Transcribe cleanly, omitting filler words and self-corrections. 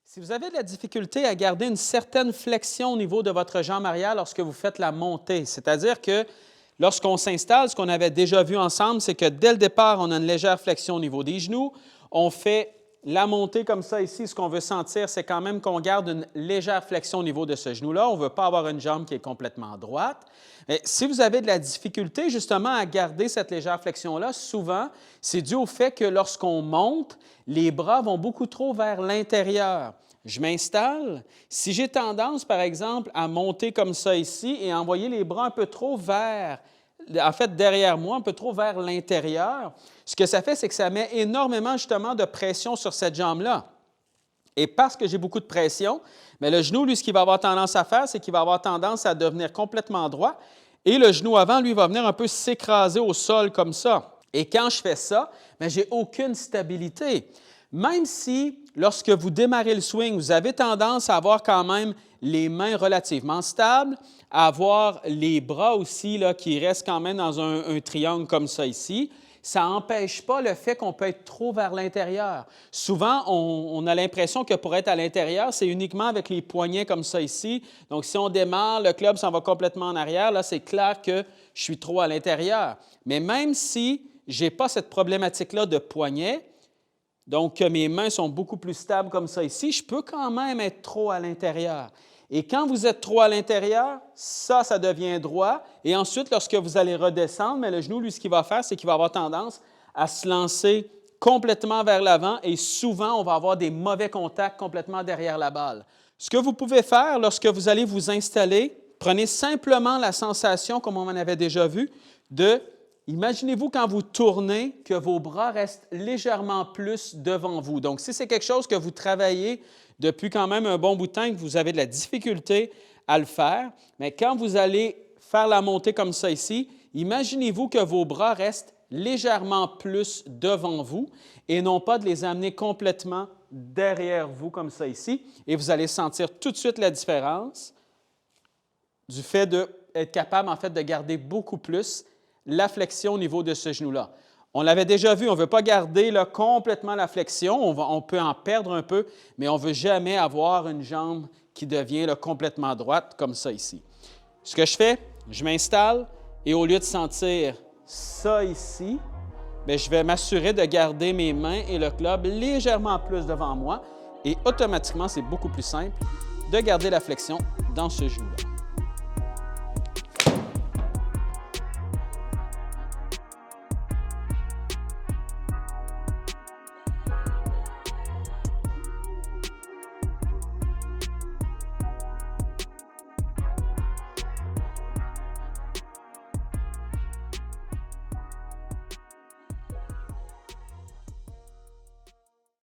Si vous avez de la difficulté à garder une certaine flexion au niveau de votre jambe arrière lorsque vous faites la montée, c'est-à-dire que lorsqu'on s'installe, ce qu'on avait déjà vu ensemble, c'est que dès le départ, on a une légère flexion au niveau des genoux. On fait la montée comme ça ici. Ce qu'on veut sentir, c'est quand même qu'on garde une légère flexion au niveau de ce genou-là. On ne veut pas avoir une jambe qui est complètement droite. Mais si vous avez de la difficulté justement à garder cette légère flexion-là, souvent, c'est dû au fait que lorsqu'on monte, les bras vont beaucoup trop vers l'intérieur. Je m'installe. Si j'ai tendance, par exemple, à monter comme ça ici et envoyer les bras un peu trop vers, en fait, derrière moi, un peu trop vers l'intérieur, ce que ça fait, c'est que ça met énormément, justement, de pression sur cette jambe-là. Et parce que j'ai beaucoup de pression, bien, le genou, lui, ce qu'il va avoir tendance à faire, c'est qu'il va avoir tendance à devenir complètement droit et le genou avant, lui, va venir un peu s'écraser au sol comme ça. Et quand je fais ça, bien, je n'ai aucune stabilité. Même si, lorsque vous démarrez le swing, vous avez tendance à avoir quand même les mains relativement stables, à avoir les bras aussi là, qui restent quand même dans un triangle comme ça ici, ça n'empêche pas le fait qu'on peut être trop vers l'intérieur. Souvent, on a l'impression que pour être à l'intérieur, c'est uniquement avec les poignets comme ça ici. Donc, si on démarre, le club s'en va complètement en arrière, là, c'est clair que je suis trop à l'intérieur. Mais même si je n'ai pas cette problématique-là de poignet, donc que mes mains sont beaucoup plus stables comme ça ici, je peux quand même être trop à l'intérieur. Et quand vous êtes trop à l'intérieur, ça devient droit. Et ensuite, lorsque vous allez redescendre, mais le genou, lui, ce qu'il va faire, c'est qu'il va avoir tendance à se lancer complètement vers l'avant et souvent, on va avoir des mauvais contacts complètement derrière la balle. Ce que vous pouvez faire lorsque vous allez vous installer, prenez simplement la sensation, comme on en avait déjà vu, de imaginez-vous quand vous tournez que vos bras restent légèrement plus devant vous. Donc, si c'est quelque chose que vous travaillez depuis quand même un bon bout de temps et que vous avez de la difficulté à le faire, mais quand vous allez faire la montée comme ça ici, imaginez-vous que vos bras restent légèrement plus devant vous et non pas de les amener complètement derrière vous comme ça ici. Et vous allez sentir tout de suite la différence du fait d'être capable en fait de garder beaucoup plus la flexion au niveau de ce genou-là. On l'avait déjà vu, on ne veut pas garder là, complètement la flexion, on peut en perdre un peu, mais on ne veut jamais avoir une jambe qui devient là, complètement droite, comme ça ici. Ce que je fais, je m'installe et au lieu de sentir ça ici, bien, je vais m'assurer de garder mes mains et le club légèrement plus devant moi et automatiquement, c'est beaucoup plus simple de garder la flexion dans ce genou-là.